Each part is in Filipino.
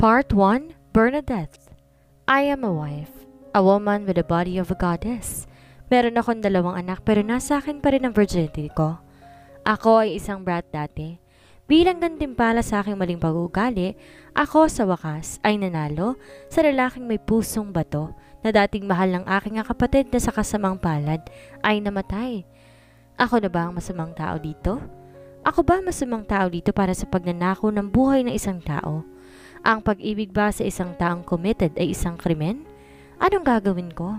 Part 1, Bernadette. I am a wife, a woman with the body of a goddess. Meron akong 2 anak pero nasa akin pa rin ang virginity ko. Ako ay isang brat dati. Bilang gantimpala sa aking maling pag-uugali, ako sa wakas ay nanalo sa lalaking may pusong bato na dating mahal ng aking kapatid na sa kasamang palad ay namatay. Ako na ba ang masamang tao dito? Ako ba masamang tao dito para sa pagnanakaw ng buhay ng isang tao? Ang pag-ibig ba sa isang taong committed ay isang krimen? Anong gagawin ko?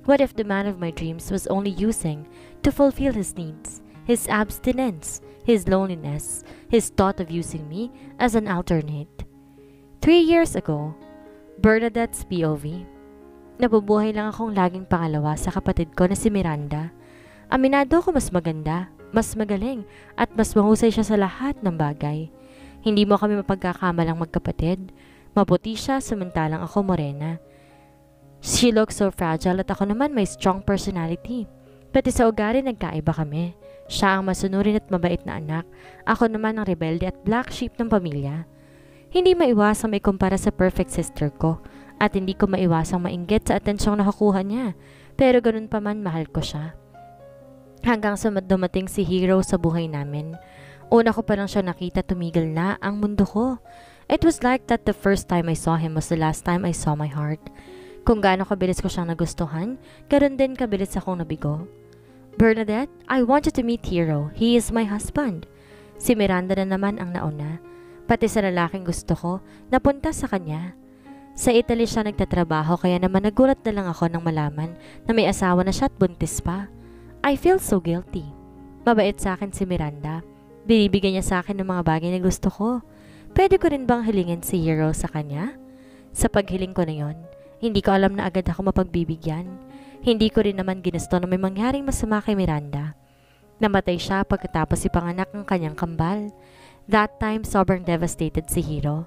What if the man of my dreams was only using to fulfill his needs, his abstinence, his loneliness, his thought of using me as an alternate? 3 years ago, Bernadette's POV. Nabubuhay lang akong laging pangalawa sa kapatid ko na si Miranda. Aminado ko mas maganda, mas magaling, at mas mahusay siya sa lahat ng bagay. Hindi mo kami mapagkakamalang magkapatid. Maputi siya samantalang ako morena. She looks so fragile at ako naman may strong personality. Pati sa ugali nagkaiba kami. Siya ang masunurin at mabait na anak. Ako naman ang rebelde at black sheep ng pamilya. Hindi maiwasang may kumpara sa perfect sister ko. At hindi ko maiwasang mainggit sa atensyong nakakuha niya. Pero ganun pa man mahal ko siya. Hanggang sa dumating si Hero sa buhay namin. Una ko pa lang siya nakita tumigil na ang mundo ko. It was like that the first time I saw him was the last time I saw my heart. Kung gaano kabilis ko siyang nagustuhan, ganoon din kabilis akong nabigo. Bernadette, I want you to meet Hero. He is my husband. Si Miranda na naman ang nauna. Pati sa lalaking gusto ko, napunta sa kanya. Sa Italy siya nagtatrabaho kaya naman nagulat na lang ako nang malaman na may asawa na siya at buntis pa. I feel so guilty. Mabait sa akin si Miranda. Binibigyan niya sa akin ng mga bagay na gusto ko. Pwede ko rin bang hilingin si Hero sa kanya? Sa paghiling ko na yon, hindi ko alam na agad ako mapagbibigyan. Hindi ko rin naman ginusto na may mangyaring masama kay Miranda. Namatay siya pagkatapos ipanganak ng kanyang kambal. That time, sobrang devastated si Hero.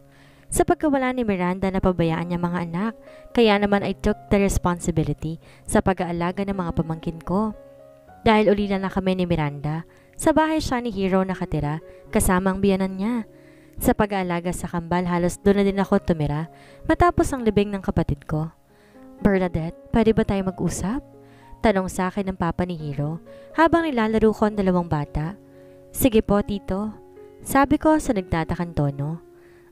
Sa pagkawala ni Miranda, napabayaan niya mga anak, kaya naman I took the responsibility sa pag-aalaga ng mga pamangkin ko. Dahil ulila na kami ni Miranda, sa bahay siya ni Hero nakatira, kasama ang biyanan niya. Sa pag-aalaga sa kambal, halos doon na din ako tumira, matapos ang libing ng kapatid ko. Bernadette, pwede ba tayo mag-usap? Tanong sa akin ng papa ni Hero, habang nilalaro ko ang 2 bata. Sige po, tito. Sabi ko sa nagtatakang tono.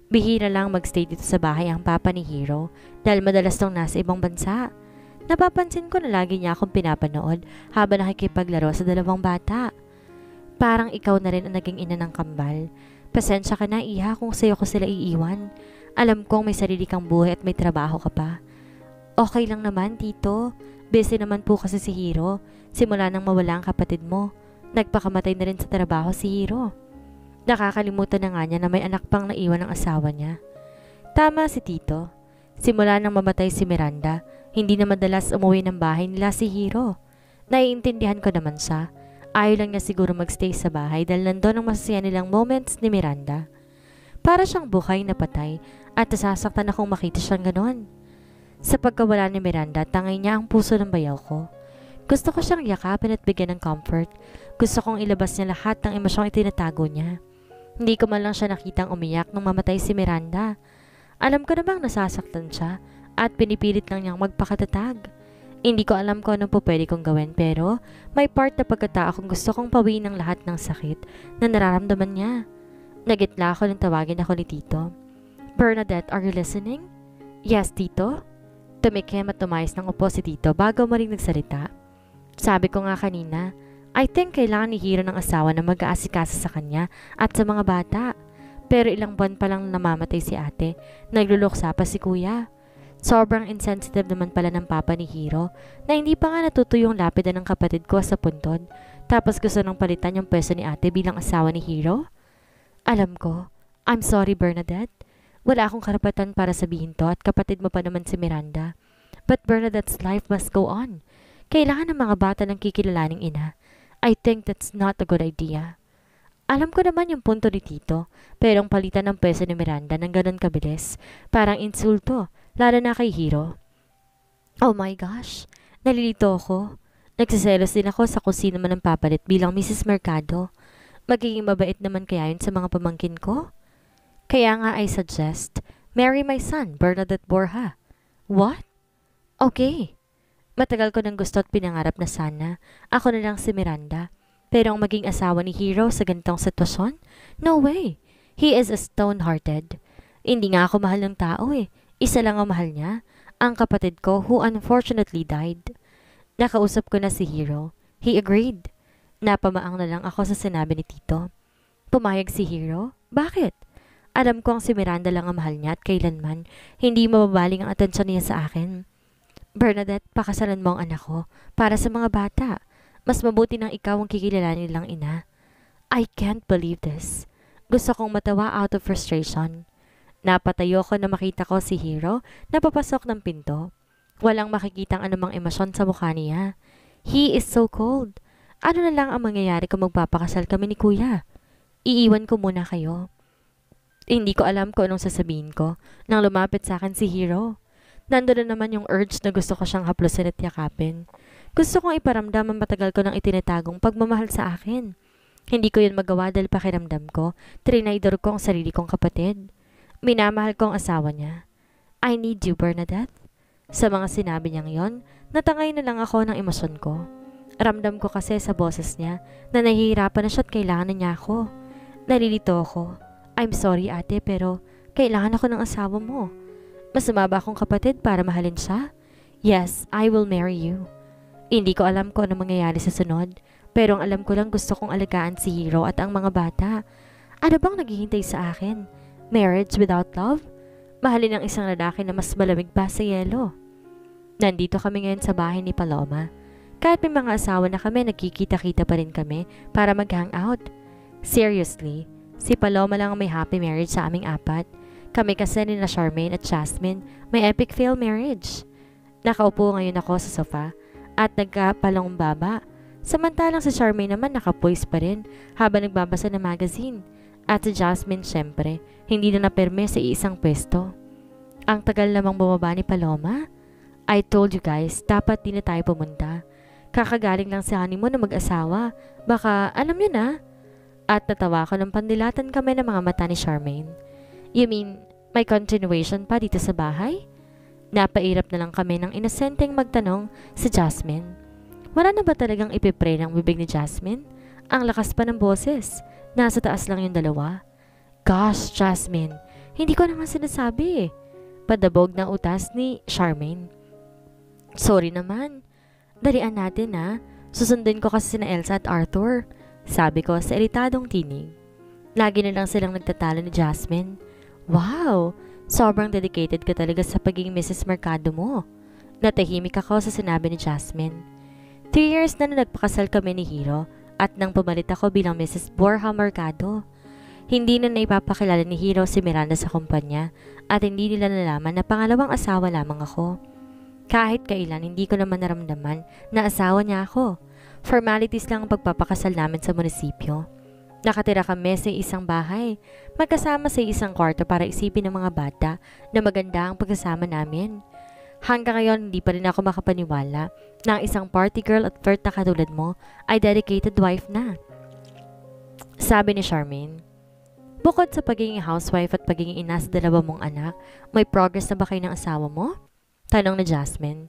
Bihira lang magstay dito sa bahay ang papa ni Hero, dahil madalas nung nasa ibang bansa. Napapansin ko na lagi niya akong pinapanood habang nakikipaglaro sa 2 bata. Parang ikaw na rin ang naging ina ng kambal. Pasensya ka na, iha, kung sa'yo ko sila iiwan. Alam kong may sarili kang buhay at may trabaho ka pa. Okay lang naman, tito. Busy naman po kasi si Hero. Simula nang mawala ang kapatid mo. Nagpakamatay na rin sa trabaho si Hero. Nakakalimutan na nga niya na may anak pang naiwan ng asawa niya. Tama si tito. Simula nang mamatay si Miranda, hindi na madalas umuwi ng bahay nila si Hero. Naiintindihan ko naman siya. Ayaw lang niya siguro magstay sa bahay dahil nandun ang masasaya nilang moments ni Miranda. Para siyang buhay na patay at nasasaktan akong makita siyang ganon. Sa pagkawala ni Miranda, tangay niya ang puso ng bayaw ko. Gusto ko siyang yakapin at bigyan ng comfort. Gusto kong ilabas niya lahat ng emosyong itinatago niya. Hindi ko man lang siya nakitang umiyak nung mamatay si Miranda. Alam ko na bang nasasaktan siya at pinipilit lang niyang magpakatatag. Hindi ko alam kung anong po pwede kong gawin pero may part na pagkatao kung gusto kong pawiin ng lahat ng sakit na nararamdaman niya. Nagitla ako nang tawagin ako ni Tito. Bernadette, are you listening? Yes, Tito. Tumikim at tumayos ng upo si Tito bago maring nagsalita. Sabi ko nga kanina, I think kailangan ni Hero ng asawa na mag-aasikasa sa kanya at sa mga bata. Pero ilang buwan pa lang namamatay si ate, nagluluksa pa si kuya. Sobrang insensitive naman pala ng papa ni Hero na hindi pa nga natutuyo yung lapida ng kapatid ko sa puntod. Tapos gusto nang palitan yung pwesto ni ate bilang asawa ni Hero? Alam ko. I'm sorry, Bernadette. Wala akong karapatan para sabihin to at kapatid mo pa naman si Miranda. But Bernadette's life must go on. Kailangan ng mga bata ng kikilalaning ina. I think that's not a good idea. Alam ko naman yung punto ni Tito, pero ang palitan ng pwesto ni Miranda ng ganon kabilis, parang insulto, lalo na kay Hero. Oh my gosh, nalilito ako. Nagsiselos din ako sa kung sino man ang papalit bilang Mrs. Mercado. Magiging mabait naman kaya yun sa mga pamangkin ko? Kaya nga I suggest, Marry my son, Bernadette Borja. What? Okay. Matagal ko nang gusto at pinangarap na sana ako na lang si Miranda. Pero ang maging asawa ni Hero sa ganitong sitwasyon? No way. He is a stone-hearted. Hindi nga ako mahal ng tao eh. Isa lang ang mahal niya. Ang kapatid ko who unfortunately died. Nakausap ko na si Hero. He agreed. Napamaang na lang ako sa sinabi ni Tito. Pumayag si Hero? Bakit? Alam ko ang si Miranda lang ang mahal niya at kailanman hindi mababaling ang atensyon niya sa akin. Bernadette, pakasalan mo ang anak ko para sa mga bata. Mas mabuti nang ikaw ang kikilalanin nilang ina. I can't believe this. Gusto kong matawa out of frustration. Napatayo ko na makita ko si Hero na papasok ng pinto. Walang makikitang anumang emosyon sa mukha niya. He is so cold. Ano na lang ang mangyayari kung magpapakasal kami ni Kuya? Iiwan ko muna kayo. Hindi ko alam kung anong sasabihin ko nang lumapit sa akin si Hero. Nandun na naman yung urge na gusto ko siyang haplusin at yakapin. Gusto kong iparamdam ang matagal ko nang itinatagong pagmamahal sa akin. Hindi ko yun magawa dahil pakiramdam ko, trinaydor ko ang sarili kong kapatid. Minamahal ko ang asawa niya. I need you, Bernadette. Sa mga sinabi niyang yon, natangay na lang ako ng emosyon ko. Ramdam ko kasi sa boses niya na nahihirapan na siya at kailangan na niya ako. Nalilito ako. I'm sorry ate pero kailangan ako ng asawa mo. Masama ba akong kapatid para mahalin siya? Yes, I will marry you. Hindi ko alam kung ano mangyayari sa sunod, pero ang alam ko lang gusto kong alagaan si Hero at ang mga bata. Ano bang naghihintay sa akin? Marriage without love? Mahalin ang isang lalaki na mas malamig pa sa yelo. Nandito kami ngayon sa bahay ni Paloma. Kahit may mga asawa na kami, nagkikita-kita pa rin kami para mag-hangout. Seriously, si Paloma lang ang may happy marriage sa aming apat. Kami kasi ni na Charmaine at Jasmine may epic fail marriage. Nakaupo ngayon ako sa sofa at nagkapalong baba. Samantalang si Charmaine naman nakapoise pa rin habang nagbabasa ng magazine. At si Jasmine syempre, hindi na naperme sa isang pwesto. Ang tagal namang bumaba ni Paloma. I told you guys, dapat di na tayo pumunta. Kakagaling lang sa honeymoon na mag-asawa. Baka alam nyo na. At natawa ko ng pandilatan kami ng mga mata ni Charmaine. You mean, may continuation pa dito sa bahay? Napairap na lang kami ng inosenteng magtanong si Jasmine. Wala na ba talagang ipipray ng bibig ni Jasmine? Ang lakas pa ng boses. Nasa taas lang yung dalawa. Gosh, Jasmine, hindi ko naman sinasabi eh. Padabog na utas ni Charmaine. Sorry naman. Dalian natin ha. Susundin ko kasi sina Elsa at Arthur. Sabi ko sa iritadong tinig. Lagi na lang silang nagtatalo ni Jasmine. Wow! Sobrang dedicated ka talaga sa pagiging Mrs. Mercado mo. Natahimik ako sa sinabi ni Jasmine. 3 years na nagpakasal kami ni Hero at nang pumalit ako bilang Mrs. Borja Mercado. Hindi na naipapakilala ni Hero si Miranda sa kumpanya at hindi nila nalaman na pangalawang asawa lamang ako. Kahit kailan hindi ko naman naramdaman na asawa niya ako. Formalities lang ang pagpapakasal namin sa munisipyo. Nakatira kami sa isang bahay, magkasama sa isang kwarto para isipin ng mga bata na maganda ang pagkasama namin. Hanggang ngayon hindi pa rin ako makapaniwala na ang isang party girl at flirt na katulad mo ay dedicated wife na. Sabi ni Charmaine, bukod sa pagiging housewife at pagiging ina sa 2 mong anak, may progress na ba kayo ng asawa mo? Tanong ni Jasmine.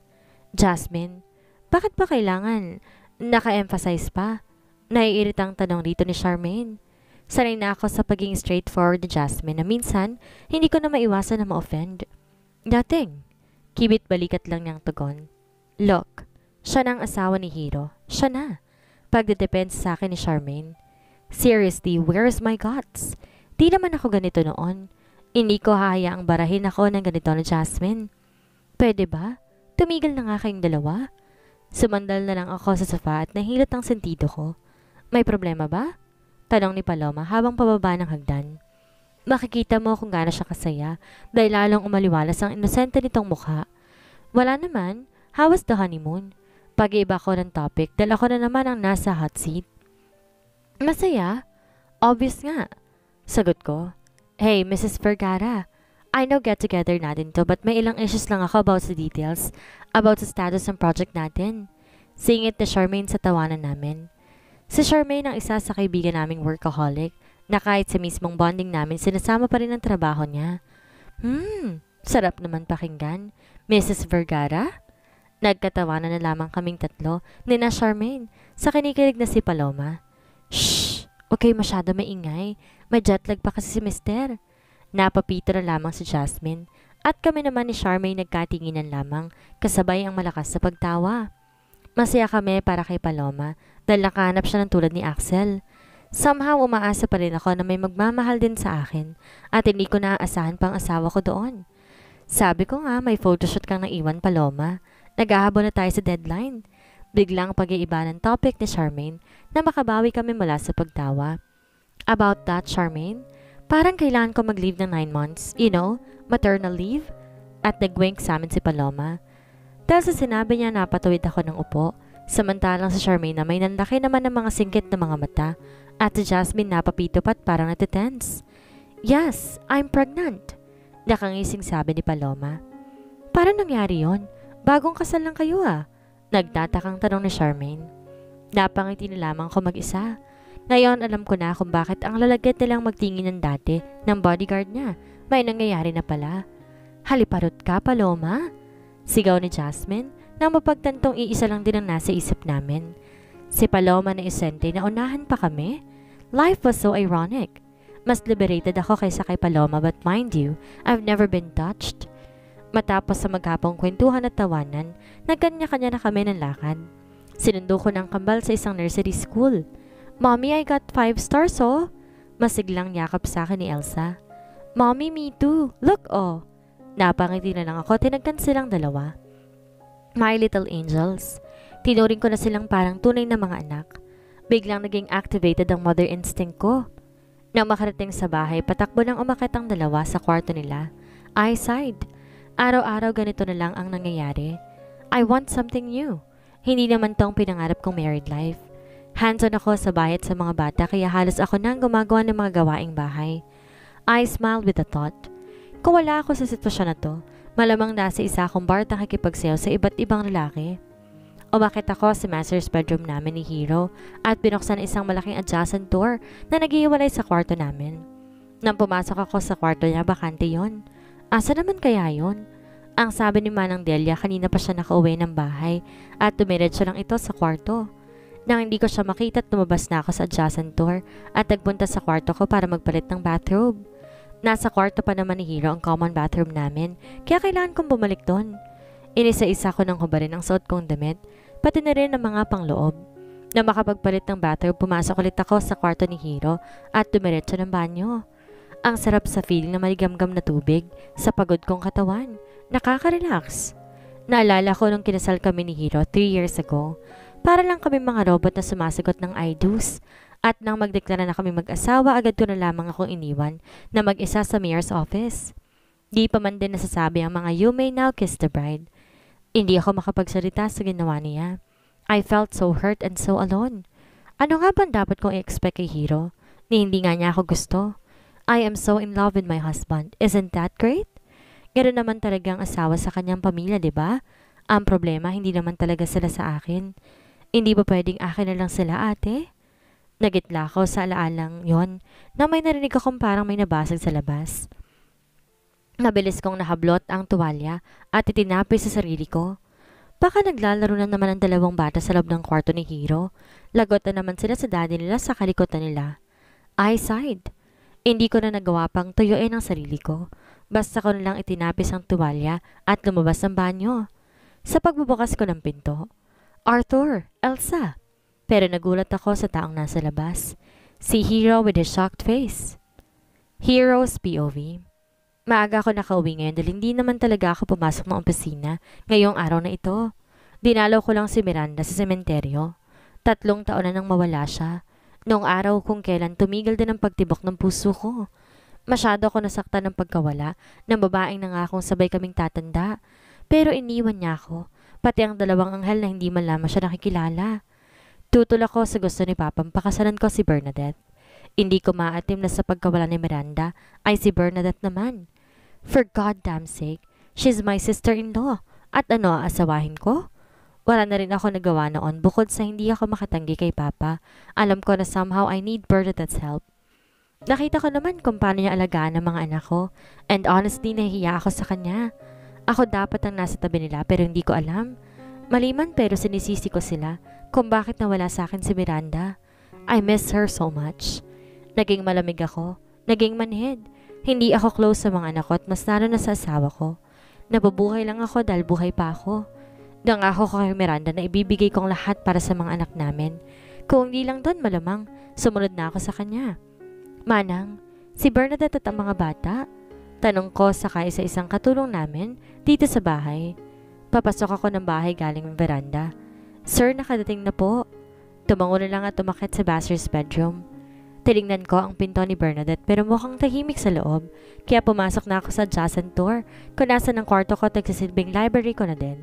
Jasmine, bakit ba kailangan naka-emphasize pa? Naiiritang tanong dito ni Charmaine. Sanay na ako sa pagiging straightforward ni Jasmine na minsan hindi ko na maiwasan na ma-offend. Dating, kibit balikat lang niyang tugon. Look, siya na ang asawa ni Hero. Siya na. Pagdedepensa sa akin ni Charmaine. Seriously, where's my guts? Di naman ako ganito noon. Hindi ko hahayaang barahin ako ng ganito ni Jasmine. Pwede ba? Tumigil na nga kayong dalawa. Sumandal na lang ako sa sofa at nahilot ang sentido ko. May problema ba? Tanong ni Paloma habang pababa ng hagdan. Makikita mo kung gaano siya kasaya dahil lalong umaliwalas ang inosente nitong mukha. Wala naman. How was the honeymoon? Pag-iba ko ng topic dahil ako na naman ang nasa hot seat. Masaya? Obvious nga. Sagot ko. Hey, Mrs. Vergara. I know get together natin to but may ilang issues lang ako about the details about the status ng project natin. Singit na Charmaine sa tawanan namin. Si Charmaine ang isa sa kaibigan naming workaholic na kahit sa mismong bonding namin sinasama pa rin ang trabaho niya. Sarap naman pakinggan. Mrs. Vergara? Nagkatawanan na lamang kaming tatlo ni na Charmaine sa kinikilig na si Paloma. Shh! Okay, masyado maingay. May jetlag pa kasi si Mister. Napapito na lamang si Jasmine at kami naman ni Charmaine nagkatinginan lamang kasabay ang malakas sa pagtawa. Masaya kami para kay Paloma dahil nakahanap siya ng tulad ni Axel. Somehow umaasa pa rin ako na may magmamahal din sa akin at hindi ko naaasahan pang asawa ko doon. Sabi ko nga may photoshoot kang naiwan, Paloma. Naghahabol na tayo sa deadline. Biglang pag-iiba ng topic ni Charmaine na makabawi kami mula sa pagtawa. About that, Charmaine, parang kailangan ko mag-leave ng 9 months, maternal leave. At nag-wink sa amin si Paloma. Dahil sa sinabi niya napatuwid ako ng upo, samantalang si Charmaine na may nanlaki naman ng mga singkit na mga mata at si Jasmine napapito pat parang natitense. Yes, I'm pregnant. Nakangising sabi ni Paloma. Paano nangyari yon? Bagong kasal lang kayo ah. Nagtatakang tanong ni Charmaine. Napangiti na lamang ko mag-isa. Ngayon alam ko na kung bakit ang lalagyan nilang magtingin ng dati ng bodyguard niya. May nangyayari na pala. Haliparot ka, Paloma? Sigaw ni Jasmine nang mapagtantong iisa lang din ang nasa isip namin. Si Paloma na isente na unahan pa kami. Life was so ironic. Mas liberated ako kaysa kay Paloma but mind you, I've never been touched. Matapos sa maghapong kwentuhan at tawanan, nagkanya-kanya na kami ng lakad. Sinundo ko ng kambal sa isang nursery school. Mommy, I got 5 stars oh. Masiglang yakap sa akin ni Elsa. Mommy, me too. Look oh. Napangiti na lang ako, tinagkan silang dalawa. My little angels. Tinuring ko na silang parang tunay na mga anak. Biglang naging activated ang mother instinct ko. Nang makarating sa bahay, patakbo nang umakit ang dalawa sa kwarto nila. I sighed. Araw-araw ganito na lang ang nangyayari. I want something new. Hindi naman tong pinangarap kong married life. Hands-on ako sa bayat sa mga bata kaya halos ako nang gumagawa ng mga gawaing bahay. I smiled with the thought. Kung wala ako sa sitwasyon na to, malamang nasa isa akong bar nakikipagsayaw sa iba't ibang lalaki. Umakit ako sa master's bedroom namin ni Hero at binuksan isang malaking adjacent door na nag-iwalay sa kwarto namin. Nang pumasok ako sa kwarto niya, bakante yon. Asa naman kaya yon? Ang sabi ni Manang Delia, kanina pa siya nakauwi ng bahay at tumiretso lang ito sa kwarto. Nang hindi ko siya makita, lumabas na ako sa adjacent door at nagpunta sa kwarto ko para magpalit ng bathrobe. Nasa kwarto pa naman ni Hero ang common bathroom namin, kaya kailangan kong bumalik doon. Inisa-isa ko ng hubarin ang suot kong damit, pati na rin ang mga pangloob. Na makapagpalit ng bathrobe, pumasok ulit ako sa kwarto ni Hero at dumiretso ng banyo. Ang sarap sa feeling na maligamgam na tubig sa pagod kong katawan. Nakaka-relax. Naalala ko nung kinasal kami ni Hero 3 years ago. Para lang kami mga robot na sumasagot ng I do's. At nang magdeklara na kami mag-asawa, agad ko na lamang akong iniwan na mag-isa sa mayor's office. Di pa man din nasasabi ang mga you may now kiss the bride. Hindi ako makapagsalita sa ginawa niya. I felt so hurt and so alone. Ano nga ba dapat kong i-expect kay Hero? Ni hindi nga niya ako gusto. I am so in love with my husband. Isn't that great? Ganoon naman talaga ang asawa sa kanyang pamilya, di ba? Ang problema, hindi naman talaga sila sa akin. Hindi ba pwedeng akin na lang sila, ate? Nagitla ako sa alaalang yon na may narinig akong parang may nabasag sa labas. Nabilis kong nahablot ang tuwalya at itinapay sa sarili ko. Baka naglalaro na naman ang dalawang bata sa loob ng kwarto ni Hero. Lagot na naman sila sa daddy nila sa kalikutan nila. I sighed. Hindi ko na nagawa pang tuyuin ang sarili ko. Basta ko na lang itinapis ang tuwalya at lumabas ng banyo. Sa pagbubukas ko ng pinto, Arthur, Elsa. Pero nagulat ako sa taong nasa labas. Si Hero with a shocked face. Hero's POV. Maaga ako nakauwi ngayon dahil hindi naman talaga ako pumasok ng opisina ngayong araw na ito. Dinalaw ko lang si Miranda sa sementeryo. 3 taon na nang mawala siya. Noong araw kung kailan tumigil din ang pagtibok ng puso ko. Masyado ako nasaktan ng pagkawala ng babaeng nangakong sabay kaming tatanda. Pero iniwan niya ako, pati ang dalawang anghel na hindi man lamang siya nakikilala. Tutol ako sa gusto ni Papang pakasalan ko si Bernadette. Hindi ko maatim na sa pagkawala ni Miranda ay si Bernadette naman. For goddamn sake, she's my sister-in-law. At ano, aasawahin ko? Wala na rin ako nagawa noon bukod sa hindi ako makatanggi kay Papa. Alam ko na somehow I need Bernadette's help. Nakita ko naman kung paano niya alagaan ang mga anak ko, and honestly nahihiya ako sa kanya. Ako dapat ang nasa tabi nila pero hindi ko alam. Maliman pero sinisisi ko sila kung bakit nawala sa akin si Miranda. I miss her so much. Naging malamig ako, naging manhid. Hindi ako close sa mga anak ko at mas lalo na sa asawa ko. Nabubuhay lang ako dahil buhay pa ako. Nangako ko kay Miranda na ibibigay kong lahat para sa mga anak namin. Kung hindi lang doon malamang, sumunod na ako sa kanya. Manang, si Bernadette at ang mga bata? Tanong ko sakay sa isang katulong namin dito sa bahay. Papasok ako ng bahay galing ng veranda. Sir, nakadating na po. Tumango na lang at umakyat sa master's bedroom. Tinignan ko ang pinto ni Bernadette pero mukhang tahimik sa loob. Kaya pumasok na ako sa adjacent door. Kung nasa ng kwarto ko, nagsisilbing library ko na din.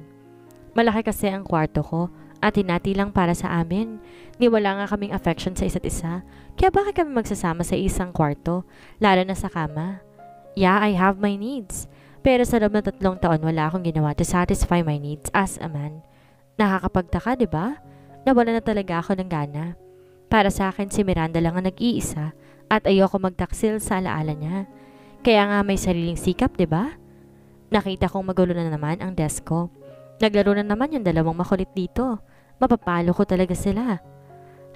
Malaki kasi ang kwarto ko at hinati lang para sa amin. Niwala nga kaming affection sa isa't isa. Kaya bakit kami magsasama sa isang kwarto, lalo na sa kama? Yeah, I have my needs. Pero sa loob ng 3 taon, wala akong ginawa to satisfy my needs as a man. Nakakapagtaka, di ba? Nawala na talaga ako ng gana. Para sa akin, si Miranda lang ang nag-iisa at ayoko magtaksil sa alaala niya. Kaya nga may sariling sikap, di ba? Nakita kong magulo na naman ang desk ko. Naglaro na naman yung 2 makulit dito. Mapapalo ko talaga sila.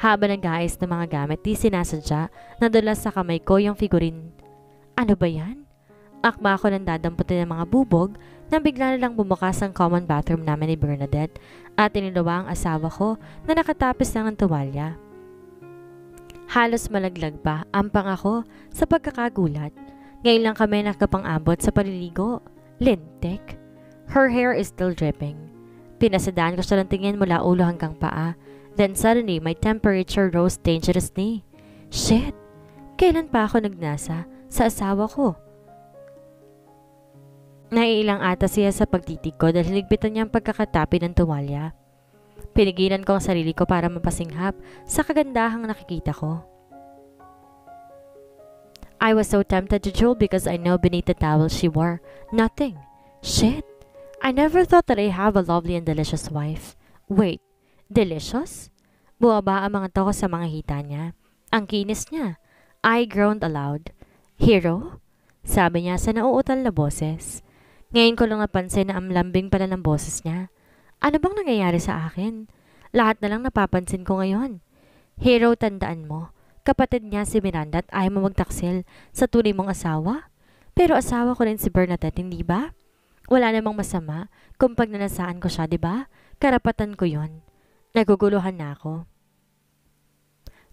Habang nag-aayos ng mga gamit, di sinasadya, nadulas sa kamay ko yung figurine. Ano ba yan? Akma ako ng dadamputin ng mga bubog nang bigla na lang bumukas ang common bathroom namin ni Bernadette at tinilawa ang asawa ko na nakatapis lang ng tuwalya. Halos malaglag pa ang pangako sa pagkakagulat. Ngayon lang kami nakapang-abot sa paliligo. Lintik. Her hair is still dripping. Pinasadaan ko siya ng tingin mula ulo hanggang paa. Then suddenly, my temperature rose dangerously. Shit! Kailan pa ako nagnasa sa asawa ko? Naiilang ata siya sa pagtitig ko dahil hinigpitan niya ang pagkakatapi ng tuwalya. Pinigilan ko ang sarili ko para mapasinghap sa kagandahang nakikita ko. I was so tempted to drool because I know beneath the towel she wore nothing. Shit! I never thought that I have a lovely and delicious wife. Wait, delicious? Buwaba ang mga toko sa mga hita niya. Ang kinis niya. I groaned aloud. Hero? Sabi niya sa nauutal na boses. Ngayon ko lang napansin na ang lambing pala ng boses niya. Ano bang nangyayari sa akin? Lahat na lang napapansin ko ngayon. Hero, tandaan mo, kapatid niya si Miranda at ayaw mo magtaksil sa tunay mong asawa? Pero asawa ko rin si Bernadette, hindi ba? Wala namang masama kung pagnanasaan ko siya, di ba? Karapatan ko yon. Naguguluhan na ako.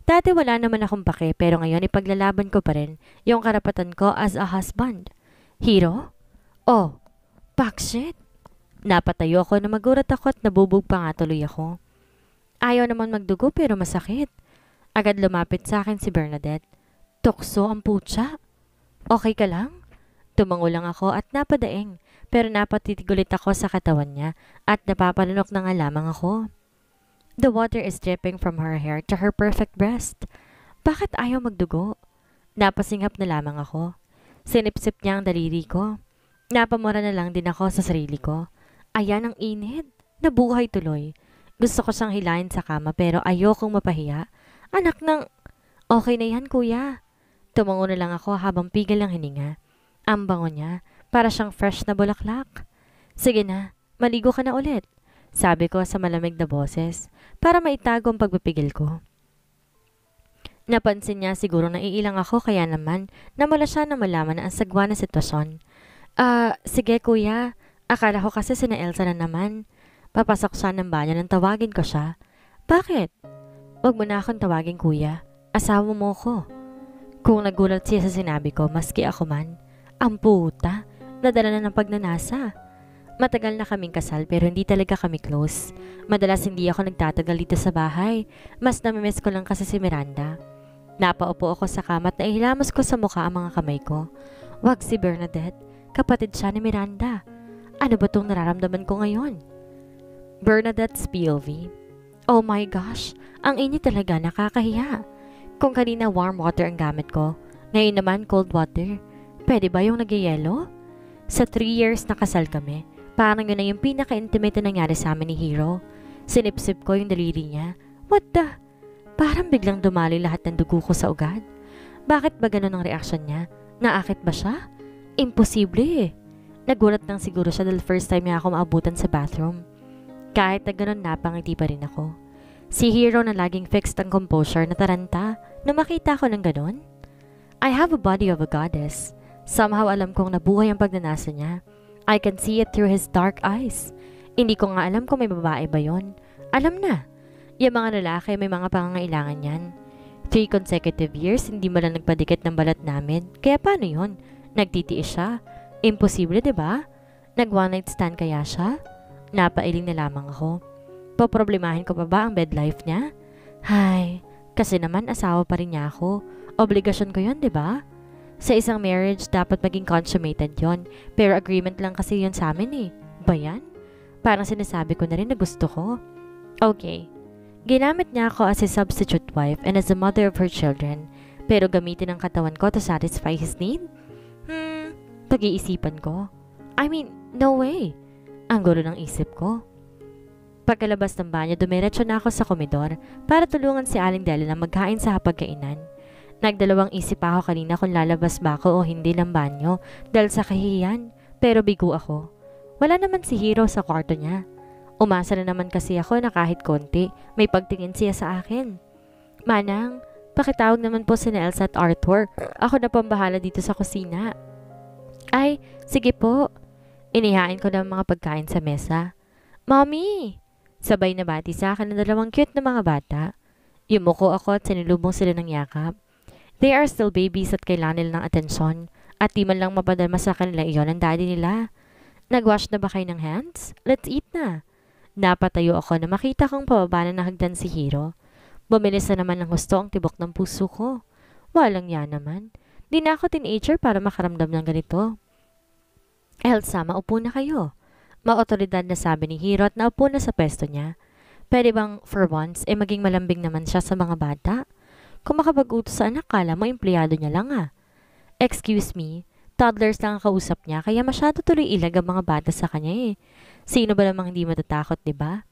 Dati wala naman akong pake pero ngayon ipaglalaban ko pa rin yung karapatan ko as a husband. Hero? Oh, bakit? Napatayo ako na magurat ako at nabubog pa nga tuloy ako. Ayaw naman magdugo pero masakit. Agad lumapit sa akin si Bernadette. Tukso ang putya. Okay ka lang? Tumango lang ako at napadaing pero napatitigulit ako sa katawan niya at napapalunok na nga lamang ako. The water is dripping from her hair to her perfect breast. Bakit ayaw magdugo? Napasinghap na lamang ako. Sinipsip niya ang daliri ko. Napamura na lang din ako sa sarili ko. Ayan ang init. Nabuhay tuloy. Gusto ko siyang hilahin sa kama pero ayokong mapahiya. Anak ng... Okay na yan, kuya. Tumango na lang ako habang pigil ang hininga. Ang bango niya, para siyang fresh na bulaklak. Sige na, maligo ka na ulit. Sabi ko sa malamig na boses para maitago ang pagpipigil ko. Napansin niya siguro na iilang ako kaya naman namula siya na malaman na ang sagwa na sitwasyon. Sige kuya. Akala ko kasi sina Elsa na naman. Papasok siya ng banyo nang tawagin ko siya. Bakit? Huwag mo na akong tawagin kuya. Asawa mo ko. Kung nagulat siya sa sinabi ko, maski ako man. Ang puta, nadala na ng pagnanasa. Matagal na kaming kasal pero hindi talaga kami close. Madalas hindi ako nagtatagal dito sa bahay. Mas namimiss ko lang kasi si Miranda. Napaupo ako sa kama at naihilamos ko sa mukha ang mga kamay ko. Wag si Bernadette. Kapatid siya ni Miranda. Ano ba itong nararamdaman ko ngayon? Bernadette's POV. Oh my gosh, ang init talaga, nakakahiya. Kung kanina warm water ang gamit ko, ngayon naman cold water. Pwede ba yung nagyayelo? Sa 3 years na kasal kami, parang yun na yung pinaka-intimate na nangyari sa amin ni Hero. Sinipsip ko yung daliri niya. What the? Parang biglang dumali lahat ng dugo ko sa ugat. Bakit ba ganun ang reaksyon niya? Naakit ba siya? Imposible eh. Nagulat lang siguro siya dahil first time niya ako maabutan sa bathroom. Kahit na ganun, napangiti pa rin ako. Si Hero na laging fixed ang composure na taranta na makita ko ng ganun. I have a body of a goddess. Somehow alam kong nabuhay ang pagnanasa niya. I can see it through his dark eyes. Hindi ko nga alam kung may babae ba yon. Alam na. Yung mga lalaki may mga pangangailangan yan. 3 consecutive years, hindi mo lang nagpadikit ng balat namin. Kaya paano yun? Nagtitiis siya. Imposible, diba? Nag one night stand kaya siya? Napailing na lamang ako. Poproblemahin ko pa ba ang bed life niya? Hay, kasi naman asawa pa rin niya ako. Obligasyon ko yun, diba? Sa isang marriage, dapat maging consummated yon. Pero agreement lang kasi yun sa amin eh. Ba yan? Parang sinasabi ko na rin na gusto ko. Okay. Ginamit niya ako as a substitute wife and as a mother of her children. Pero gamitin ang katawan ko to satisfy his need? Pag-iisipan ko. I mean, no way. Ang gulo ng isip ko. Pagkalabas ng banyo, dumiretso na ako sa komedor para tulungan si Aling Dela na magkain sa hapagkainan. Nagdalawang isip ako kanina kung lalabas ba ako o hindi ng banyo dahil sa kahihiyan. Pero bigo ako. Wala naman si Hero sa kwarto niya. Umasa na naman kasi ako na kahit konti, may pagtingin siya sa akin. Manang, pakitawag naman po si Elsa at Arthur. Ako na pambahala dito sa kusina. Ay, sige po. Inihain ko ng mga pagkain sa mesa. Mommy! Sabay na bati sa akin ng 2 cute na mga bata. Yumuko ako at sinilubong sila ng yakap. They are still babies at kailangan nila ng atensyon. At di man lang mapadalma sa kanila iyon ang daddy nila. Nagwash na ba kayo ng hands? Let's eat na. Napatayo ako na makita kong pababa na hagdan si Hero. Bumilis na naman ng husto ang tibok ng puso ko. Walang yan naman. Di na ako teenager para makaramdam ng ganito. Elsa, maupo na kayo. Maotoridad na sabi ni Hero at naupo na sa pwesto niya. Pwede bang for once maging malambing naman siya sa mga bata? Kung makapag-utos sa anak, kala mo empleyado niya lang ah. Excuse me, toddlers lang ang kausap niya kaya masyado tuloy ilag ang mga bata sa kanya eh. Sino ba namang hindi matatakot, diba?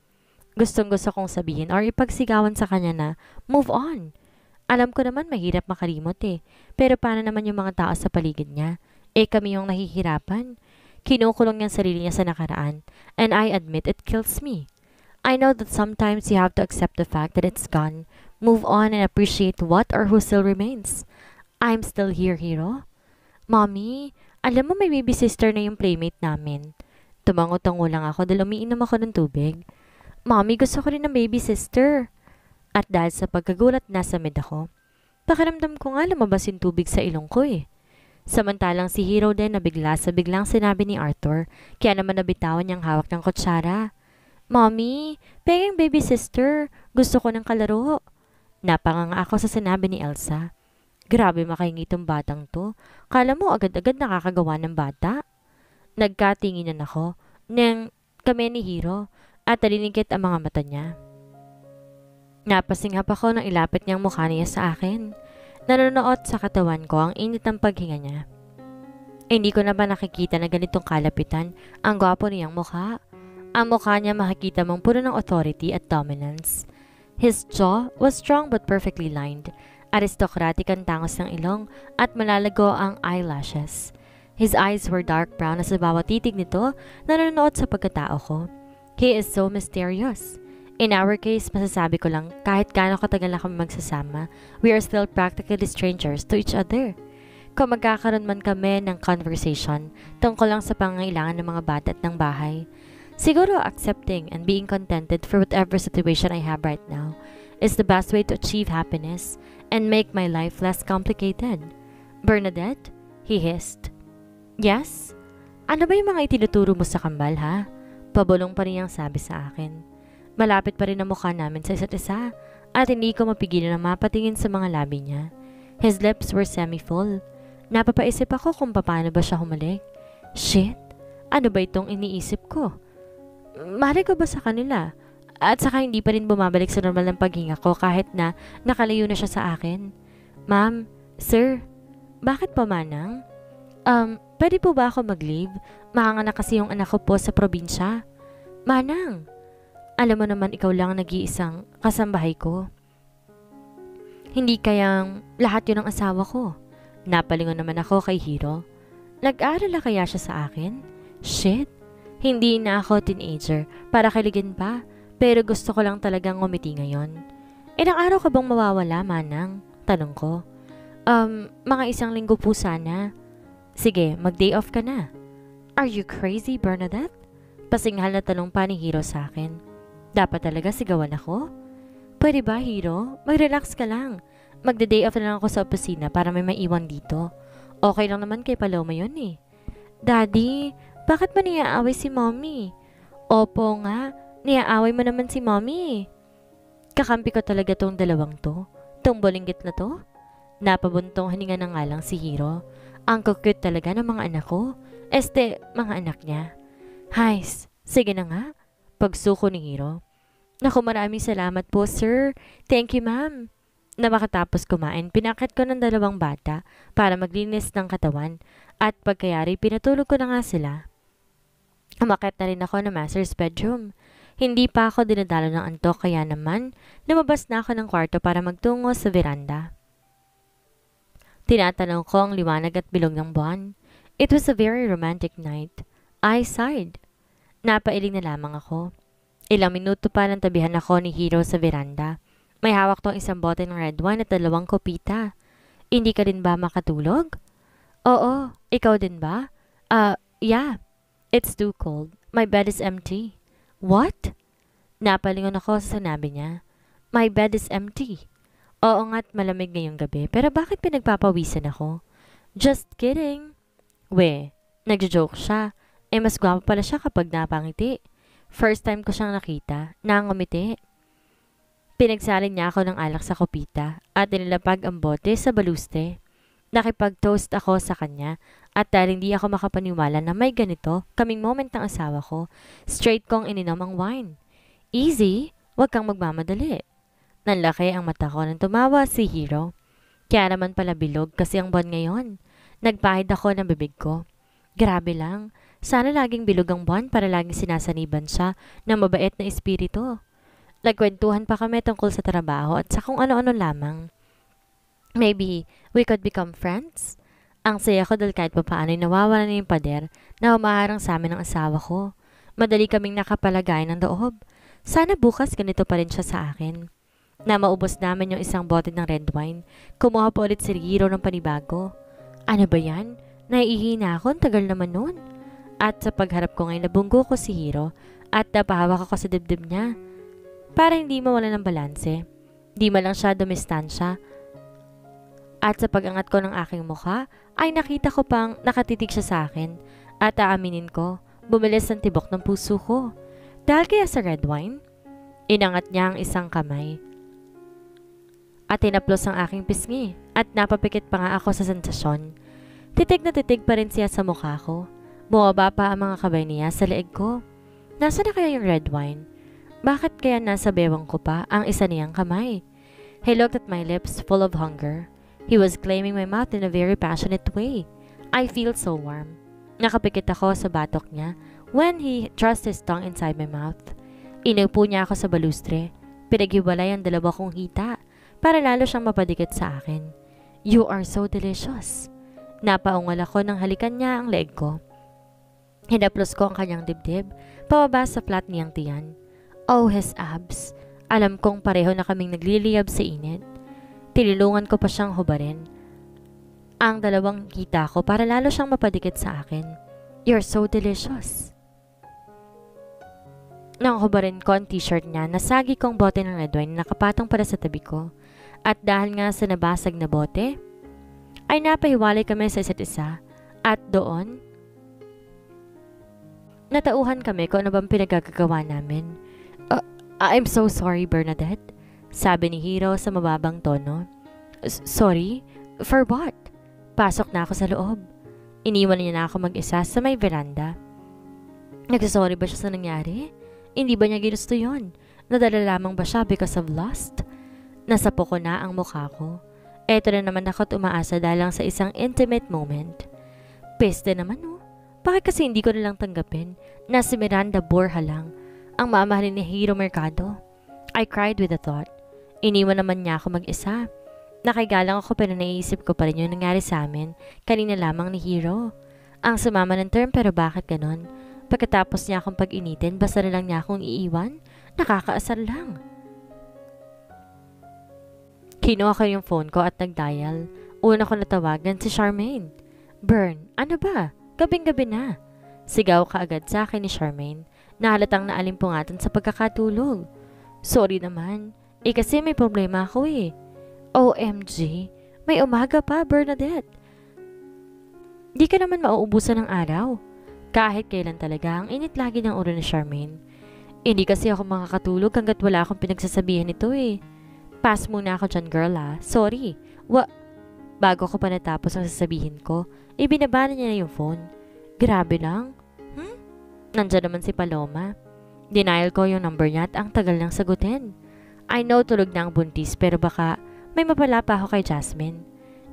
Gustong-gusto kong sabihin or ipagsigawan sa kanya na, move on. Alam ko naman mahirap makalimot eh. Pero paano naman yung mga tao sa paligid niya? Kami yung nahihirapan. Kinukulong niya ang sarili niya sa nakaraan. And I admit it kills me. I know that sometimes you have to accept the fact that it's gone. Move on and appreciate what or who still remains. I'm still here, Hero. Mommy, alam mo may baby sister na yung playmate namin. Tumango-tango lang ako dahil umiinom ako ng tubig. Mommy, gusto ko rin ng baby sister. At dahil sa pagkagulat, nasa mid ako. Pakiramdam ko nga lumabas yung tubig sa ilong ko eh. Samantalang si Hero din nabigla sa biglang sinabi ni Arthur, kaya naman nabitawan niyang hawak ng kutsara. Mommy, peging baby sister, gusto ko ng kalaro. Napanganga ako sa sinabi ni Elsa. Grabe makaingit tong batang to. Kala mo agad-agad nakakagawa ng bata? Nagkatinginan ako ng kami ni Hero at talinigit ang mga mata niya. Napasinghap ako nang ilapit niyang mukha niya sa akin. Nanonood sa katawan ko ang init ng paghinga niya. Hindi ko na ba nakikita na ganitong kalapitan ang gwapo niyang mukha? Ang mukha niya makikita mong puno ng authority at dominance. His jaw was strong but perfectly lined. Aristocratic ang tangos ng ilong at malalago ang eyelashes. His eyes were dark brown na sa bawat titig nito nanonood sa pagkatao ko. He is so mysterious. In our case, masasabi ko lang kahit gaano katagal na kami magsasama, we are still practically strangers to each other. Kung magkakaroon man kami ng conversation tungkol lang sa pangangailangan ng mga bata at ng bahay, siguro accepting and being contented for whatever situation I have right now is the best way to achieve happiness and make my life less complicated. Bernadette, he hissed. Yes? Ano ba yung mga itinuturo mo sa kambal, ha? Pabulong pa rin ang sabi sa akin. Malapit pa rin ang mukha namin sa isa't isa at hindi ko mapigilan na mapatingin sa mga labi niya. His lips were semi-full. Napapaisip ako kung paano ba siya humalik. Shit, ano ba itong iniisip ko? Mahal ko ba sa kanila? At saka hindi pa rin bumabalik sa normal ng paghinga ko kahit na nakalayo na siya sa akin. Ma'am, sir, bakit pa manang? Pwede po ba ako mag-leave? Makanganak kasi yung anak ko po sa probinsya. Manang, alam mo naman ikaw lang ang nag-iisang kasambahay ko. Hindi kayang lahat yun ang asawa ko. Napalingon naman ako kay Hiro. Nag-aalala kaya siya sa akin? Shit, hindi na ako teenager para kiligin pa, pero gusto ko lang talagang ngumiti ngayon. Ilang araw ka bang mawawala, Manang? Tanong ko. Mga 1 linggo po sana. Sige, mag-day off ka na. Are you crazy, Bernadette? Pasinghal na tanong pa ni Hiro sa akin. Dapat talaga sigawan ako? Pwede ba, Hiro? Mag-relax ka lang. Magde-day off na lang ako sa opisina para may maiwan dito. Okay lang naman kay Paloma yun eh. Daddy, bakit ba niyaaway si Mommy? Opo nga, niyaaway mo naman si Mommy. Kakampi ko talaga tong dalawang to. Tong bolinggit na to. Napabuntong hininga na nga lang si Hiro. Ang cute talaga ng mga anak ko. Mga anak niya. Hays, sige na nga. Pagsuko ni Hiro. Naku, maraming salamat po, sir. Thank you, ma'am. Na makatapos kumain, pinakit ko ng 2 bata para maglinis ng katawan at pagkayari pinatulog ko na nga sila. Umakyat na rin ako ng master's bedroom. Hindi pa ako dinadalo ng antok kaya naman lumabas na ako ng kwarto para magtungo sa veranda. Tinatanong ko ang liwanag at bilog ng buwan. It was a very romantic night. I sighed. Napailing na lamang ako. Ilang minuto pa nang tabihan ako ni Hiro sa veranda. May hawak tong 1 bote ng red wine at 2 kopita. Hindi ka din ba makatulog? Oo, ikaw din ba? Yeah. It's too cold. My bed is empty. What? Napalingon ako sa sinabi niya. My bed is empty. Oo nga't malamig ngayong gabi, pero bakit pinagpapawisan ako? Just kidding. Nagjo-joke siya. Mas gwapo pala siya kapag napangiti. First time ko siyang nakita, nangumiti. Pinagsalin niya ako ng alak sa kopita at inilapag ang bote sa baluste. Nakipag-toast ako sa kanya at dahil hindi ako makapaniwala na may ganito kaming moment ng asawa ko, straight kong ininom ang wine. Easy, wag kang magmamadali. Nanlaki ang mata ko nang tumawa si Hiro. Kaya naman pala bilog kasi ang buwan ngayon. Nagpahid ako ng bibig ko. Grabe lang, sana laging bilog ang buwan para laging sinasaniban siya ng mabait na espiritu. Nagkwentuhan pa kami tungkol sa trabaho at sa kung ano-ano lamang. Maybe we could become friends? Ang saya ko dahil kahit papaano'y nawawala na yung pader na humaharang sa amin ng asawa ko. Madali kaming nakapalagay ng loob. Sana bukas ganito pa rin siya sa akin. Na maubos namin yung 1 bote ng red wine, kumuha pa ulit si Hiro ng panibago. Ano ba yan? Naiihina ako, tagal naman nun. At sa pagharap ko ngayon nabunggo ko si Hiro at napahawak ako sa dibdib niya. Para hindi mawala ng balanse. Di man lang siya dumistansya. At sa pag-angat ko ng aking mukha, ay nakita ko pang nakatitig siya sa akin. At aaminin ko, bumilis ang tibok ng puso ko. Dahil kaya sa red wine? Inangat niya ang 1 kamay. At tinaplos ang aking pisngi. At napapikit pa nga ako sa sensasyon. Titig na titig pa rin siya sa mukha ko. Bumaba pa ang mga kamay niya sa leeg ko. Nasaan na kaya yung red wine? Bakit kaya nasa bewang ko pa ang isa niyang kamay? He looked at my lips full of hunger. He was claiming my mouth in a very passionate way. I feel so warm. Nakapikit ako sa batok niya when he thrust his tongue inside my mouth. Inupo niya ako sa balustre. Pinaghiwalay ang 2 kong hita para lalo siyang mapadikit sa akin. You are so delicious. Napaungal ako nang halikan niya ang leeg ko. Hinaplos ko ang kanyang dibdib, pababa sa flat niyang tiyan. Oh, his abs. Alam kong pareho na kaming nagliliyab sa init. Tinulungan ko pa siyang hubarin ang 2 hita ko para lalo siyang mapadikit sa akin. You're so delicious. Nang hubarin ko ang t-shirt niya, nasagi kong bote ng red wine na nakapatong para sa tabi ko. At dahil nga sa nabasag na bote, ay napahiwalay kami sa isa't isa. At doon, natauhan kami kung ano bang pinagagagawa namin. I'm so sorry, Bernadette. Sabi ni Hiro sa mababang tono. Sorry? For what? Pasok na ako sa loob. Iniwan niya na ako mag-isa sa may veranda. Nagsasorry ba siya sa nangyari? Hindi ba niya ginusto yun? Nadala lamang ba siya because of lust? Nasapo ko na ang mukha ko. Eto na naman ako at umaasa dahil lang sa isang intimate moment. Peste naman oh. Bakit kasi hindi ko nalang tanggapin na si Miranda Borja lang ang mamahalin ni Hiro Mercado? I cried with the thought. Iniwan naman niya ako mag-isa. Nakigalang ako pero naiisip ko pa rin yung nangyari sa amin kanina lamang ni Hero. Ang sumama ng term pero bakit ganon? Pagkatapos niya akong pag-initin, basta na lang niya akong iiwan? Nakakaasar lang. Kinuha ko yung phone ko at nag-dial. Una ko natawagan si Charmaine. Bern, ano ba? Gabing-gabi na. Sigaw ka agad sa akin ni Charmaine. Nahalatang naalimpungatan sa pagkakatulog. Sorry naman. Kasi may problema ako eh. OMG, may umaga pa, Bernadette. Di ka naman mauubusan ng araw. Kahit kailan talaga, ang init lagi ng ulo ni Charmaine. Hindi kasi ako makakatulog hanggat wala akong pinagsasabihan nito eh. Pass muna ako dyan, girl ah. Sorry. Bago ko pa natapos ang sasabihin ko, ibinaba niya na yung phone. Grabe lang. Nandiyan naman si Paloma. Denial ko yung number niya at ang tagal nang sagutin. I know tulog na ang buntis pero baka may mapala pa ako kay Jasmine.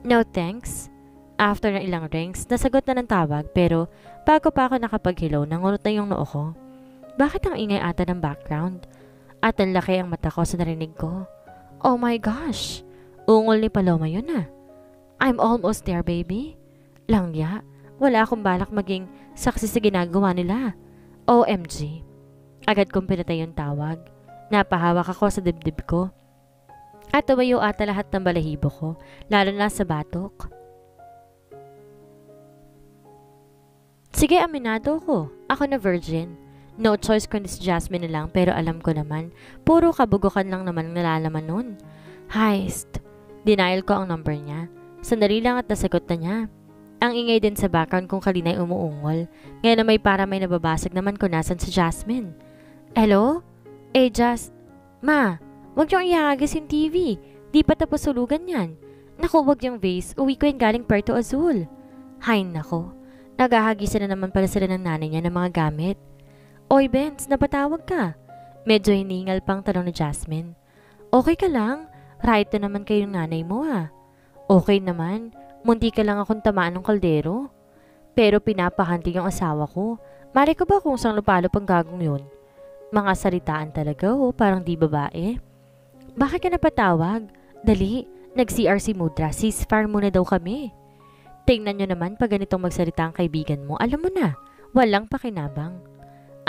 No thanks. After na ilang rings, nasagot na ng tawag pero bago pa ako nakapag-hello, nangunot na yung noo ko. Bakit ang ingay ata ng background? At ang laki ang mata ko sa narinig ko. Oh my gosh! Ungol ni Paloma yun ah. I'm almost there, baby. Langya, wala akong balak maging saksi sa ginagawa nila. OMG. Agad kong pinatay yung tawag. Napahawak ako sa dibdib ko. At tumayo ata lahat ng balahibo ko, lalo na sa batok. Sige, aminado ko. Ako na virgin. No choice kundi si Jasmine na lang pero alam ko naman, puro kabugukan lang naman ang nalalaman nun. Heist. Denial ko ang number niya. Sandali lang at nasagot na niya. Ang ingay din sa background kung kalina'y umuungol. Ngayon na may nababasag naman kung nasan si Jasmine. Hello? Ma, wag niyong ihagis yung TV. Di pa tapos sulugan yan. Naku, wag yung vase. Uwi ko yung galing Puerto Azul. Hay nako. Naghahagisan na naman pala sila ng nanay niya ng mga gamit. Oy, Benz, napatawag ka. Medyo hiningal pang tanong ni Jasmine. Okay ka lang? Right na naman kayong nanay mo ah. Okay naman. Munti ka lang akong tamaan ng kaldero. Pero pinapahanti yung asawa ko. Mari ko ba kung saan lupalop ang gagong yun? Mga salitaan talaga parang di babae. Bakit ka napatawag? Dali, nag-CR si Mudra, ceasefire muna daw kami. Tingnan nyo naman pag ganitong magsalita ang kaibigan mo, alam mo na, walang pakinabang.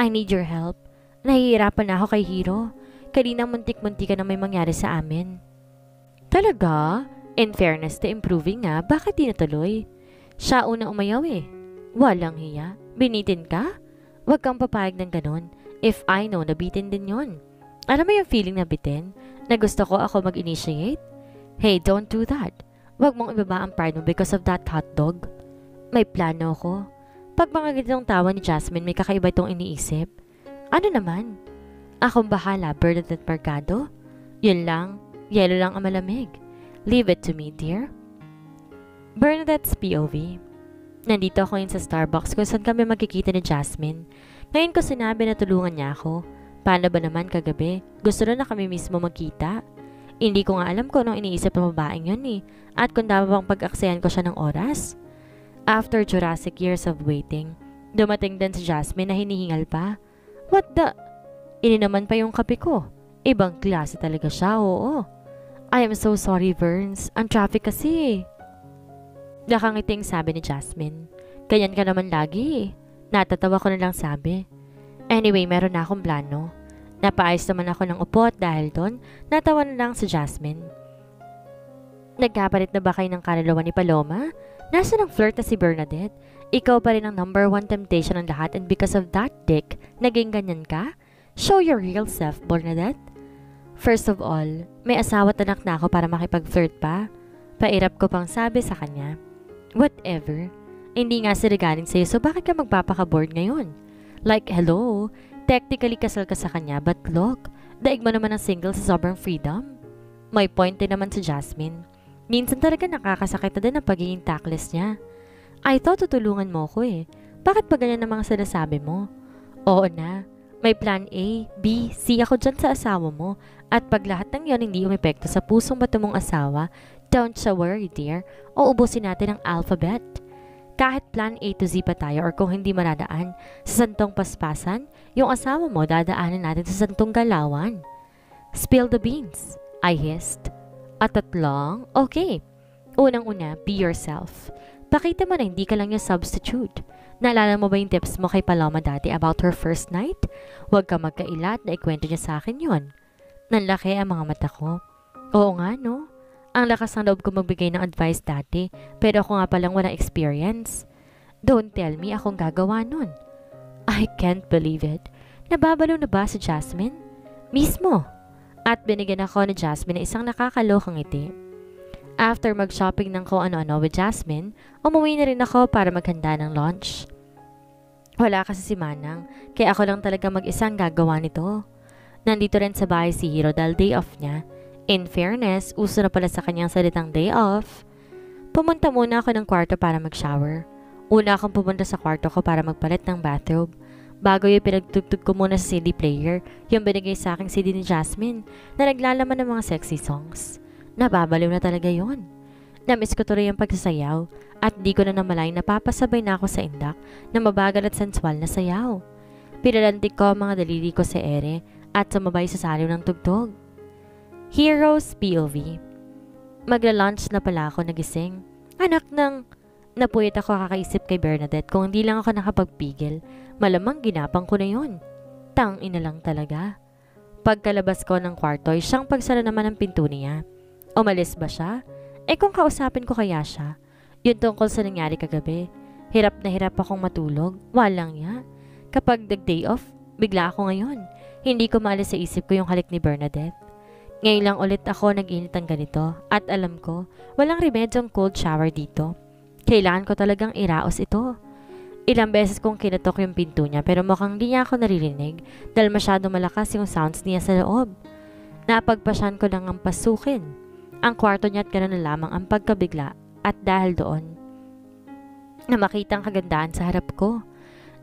I need your help. Nahihirapan na ako kay Hero. Kanina muntik-muntik ka na may mangyari sa amin. Talaga? In fairness to improving nga, bakit di natuloy? Siya unang umayaw eh. Walang hiya. Binitin ka? Huwag kang papayag ng ganon. If I know, nabitin din yon. Alam mo yung feeling na bitin? Na gusto ko ako mag-initiate? Hey, don't do that. Huwag mong ibaba ang pride mo because of that hotdog. May plano ko. Pag mga ganitong tawa ni Jasmine, may kakaiba itong iniisip. Ano naman? Akong bahala, Bernadette Mercado. Yun lang, yelo lang ang malamig. Leave it to me, dear. Bernadette's POV. Nandito ako ngayon sa Starbucks kung saan kami magkikita ni Jasmine. Ngayon ko sinabi na tulungan niya ako. Paano ba naman kagabi? Gusto na kami mismo magkita. Hindi ko nga alam kung anong iniisip ng babaeng yun eh. At kung dapat bang pag-aksayan ko siya ng oras. After Jurassic years of waiting, dumating din si Jasmine na hinihingal pa. What the? Ini naman pa yung kape ko. Ibang klase talaga siya, oo. I am so sorry, Verns. Ang traffic kasi. Nakangiting sabi ni Jasmine. Ganyan ka naman lagi eh. Natatawa ko na lang sabi. Anyway, meron na akong plano. Napaayos naman ako ng upo at dahil doon, natawa na lang si Jasmine. Nagkapalit na ba kayo ng kaluluwa ni Paloma? Nasa ng flirt na si Bernadette? Ikaw pa rin ang number one temptation ng lahat and because of that dick, naging ganyan ka? Show your real self, Bernadette. First of all, may asawa at anak na ako para makipag-flirt pa. Pairap ko pang sabi sa kanya. Whatever. Hindi nga sila galing sa'yo so bakit ka magpapaka-bored ngayon? Like, hello, technically kasal ka sa kanya but look, daig mo naman ang single sa sobrang freedom. May point din naman si Jasmine. Minsan talaga nakakasakit na din ang pagiging tactless niya. I thought tutulungan mo ko eh. Bakit pa ganyan ang mga sinasabi mo? Oo na, may plan A, B, C ako dyan sa asawa mo at pag lahat ng yon hindi umepekto sa pusong bato mong asawa, don't you worry dear, uubusin natin ang alphabet. Kahit plan A to Z pa tayo or kung hindi maradaan sa santong paspasan, yung asawa mo dadaanan natin sa santong galawan. Spill the beans, I hissed. At tatlong, okay. Unang-una, be yourself. Pakita mo na hindi ka lang yung substitute. Naalala mo ba yung tips mo kay Paloma dati about her first night? Huwag ka magkailat na ikwento niya sa akin yon. Nanlaki ang mga mata ko. Oo nga no. Ang lakas ng loob ko magbigay ng advice dati, pero ako nga palang walang experience. Don't tell me akong gagawa nun. I can't believe it. Nababalo na ba si Jasmine? Mismo. At binigyan ako ni Jasmine ng isang nakakalokang ngiti. After mag-shopping ng kung ano-ano with Jasmine, umuwi na rin ako para maghanda ng lunch. Wala kasi si Manang, kaya ako lang talaga mag-isang gagawa nito. Nandito rin sa bahay si Hiro dahil day off niya. In fairness, uso na pala sa kanyang salitang day off. Pumunta muna ako ng kwarto para mag-shower. Una akong pumunta sa kwarto ko para magpalit ng bathrobe. Bago yung pinagtugtog ko muna sa CD player, yung binigay sa aking CD ni Jasmine na naglalaman ng mga sexy songs. Nababaliw na talaga yon. Namiss ko tuloy ang pagsasayaw at di ko na namalay na papasabay na ako sa indak na mabagal at sensual na sayaw. Pinalantik ko ang mga daliri ko sa ere at sumabay sa saliw ng tugtog. Heroes POV. Magla-lunch na pala ako nagising. Anak ng... Napuyat ako kakaisip kay Bernadette kung hindi lang ako nakapagpigil. Malamang ginapang ko na yon. Tang-ina lang talaga. Pagkalabas ko ng kwarto ay siyang pagsara naman ng pinto niya. Umalis ba siya? Kung kausapin ko kaya siya? Yun tungkol sa nangyari kagabi. Hirap na hirap akong matulog. Walang ya. Kapag nag-day off, bigla ako ngayon. Hindi ko maalis sa isip ko yung halik ni Bernadette. Ngayon lang ulit ako nag-init ang ganito at alam ko, walang remedyong cold shower dito. Kailangan ko talagang iraos ito. Ilang beses kong kinatok yung pinto niya pero mukhang di niya ako naririnig dahil masyado malakas yung sounds niya sa loob. Napagpasyan ko lang ang pasukin ang kwarto niya at gano'n na lamang ang pagkabigla at dahil doon na makita ang kagandahan sa harap ko.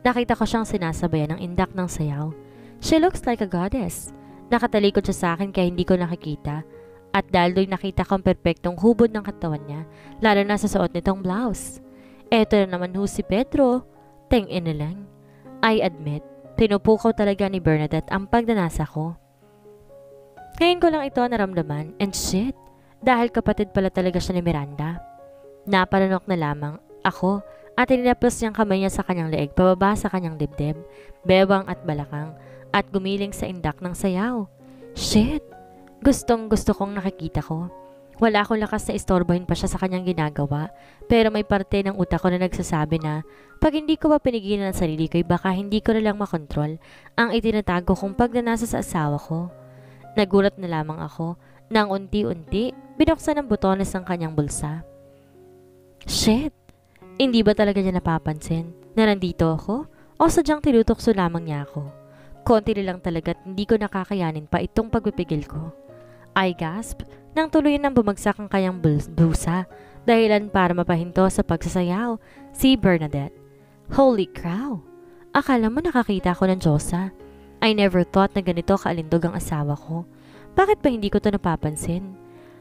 Nakita ko siyang sinasabayan ng indak ng sayaw. She looks like a goddess. Nakatalikod siya sa akin kaya hindi ko nakikita. At dahil do'y nakita ko ang perpektong hubod ng katawan niya, lalo na sa suot nitong blouse. Eto na naman ho si Pedro. Teng-in na lang. I admit, pinupukaw talaga ni Bernadette ang pagdanasa ko. Ngayon ko lang ito naramdaman and shit, dahil kapatid pala talaga siya ni Miranda. Napalanok na lamang ako at inilapos niyang kamay niya sa kanyang leeg pababa sa kanyang dibdib, bewang at balakang at gumiling sa indak ng sayaw. Shit! Gustong gusto kong nakikita ko. Wala akong lakas na istorbohin pa siya sa kanyang ginagawa, pero may parte ng utak ko na nagsasabi na pag hindi ko pa pinigilan ang sarili ko, baka hindi ko na lang makontrol ang itinatago kong pagnanasa sa asawa ko. Nagulat na lamang ako nang unti-unti binuksan ng butones ng kanyang bulsa. Shit! Hindi ba talaga niya napapansin na nandito ako o sadyang tinutokso lamang niya ako? Konti lang talaga at hindi ko nakakayanin pa itong pagpipigil ko. I gasp nang tuluyan nang bumagsak ang kanyang blusa dahilan para mapahinto sa pagsasayaw si Bernadette. Holy crow! Akala mo nakakita ko ng Diyosa. I never thought na ganito kaalindog ang asawa ko. Bakit ba hindi ko to napapansin?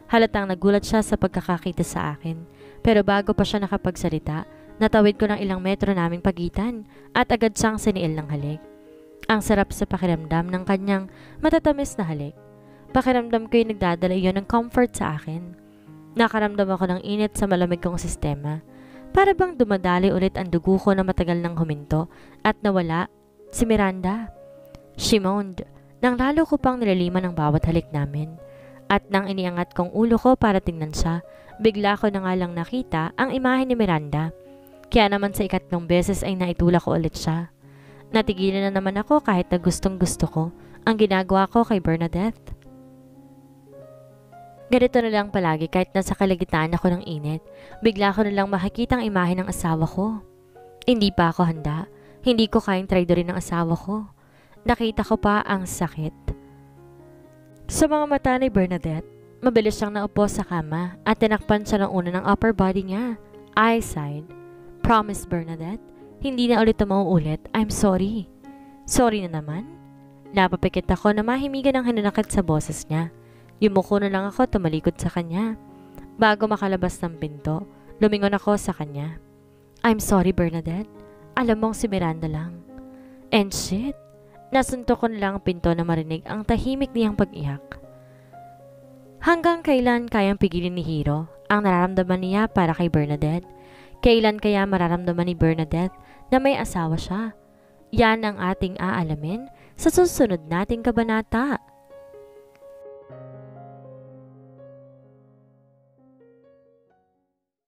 Halatang nagulat siya sa pagkakakita sa akin. Pero bago pa siya nakapagsalita, natawid ko ng ilang metro naming pagitan at agad siyang siniil ng halik. Ang sarap sa pakiramdam ng kanyang matatamis na halik. Pakiramdam ko yung nagdadala iyon ng comfort sa akin. Nakaramdam ako ng init sa malamig kong sistema. Para bang dumadali ulit ang dugo ko na matagal nang huminto at nawala si Miranda. She moaned nang lalo ko pang nilaliman ng bawat halik namin. At nang iniangat kong ulo ko para tingnan siya, bigla ko na nga lang nakita ang imahe ni Miranda. Kaya naman sa ikatlong beses ay naitulak ko ulit siya. Natigilan na naman ako kahit na gustong gusto ko ang ginagawa ko kay Bernadette. Ganito na lang palagi kahit nasa kalagitnaan ako ng init, bigla ko na lang makikita ang imahe ng asawa ko. Hindi pa ako handa, hindi ko kayang traidorin ng asawa ko. Nakita ko pa ang sakit. Sa mga mata ni Bernadette, mabilis siyang naupo sa kama at tinakpan siya ng una ng upper body niya. I sighed. Promise Bernadette, hindi na ulit mauulit. I'm sorry. Sorry na naman? Napapikit ako na mahimigan ang hinanakit sa boses niya. Yumuko na lang ako tumalikod sa kanya. Bago makalabas ng pinto, lumingon ako sa kanya. I'm sorry Bernadette. Alam mong si Miranda lang. And shit, nasuntok ko na lang ang pinto na marinig ang tahimik niyang pag-iyak. Hanggang kailan kayang pigilin ni Hiro ang nararamdaman niya para kay Bernadette? Kailan kaya mararamdaman ni Bernadette na may asawa siya? Yan ang ating aalamin sa susunod nating kabanata.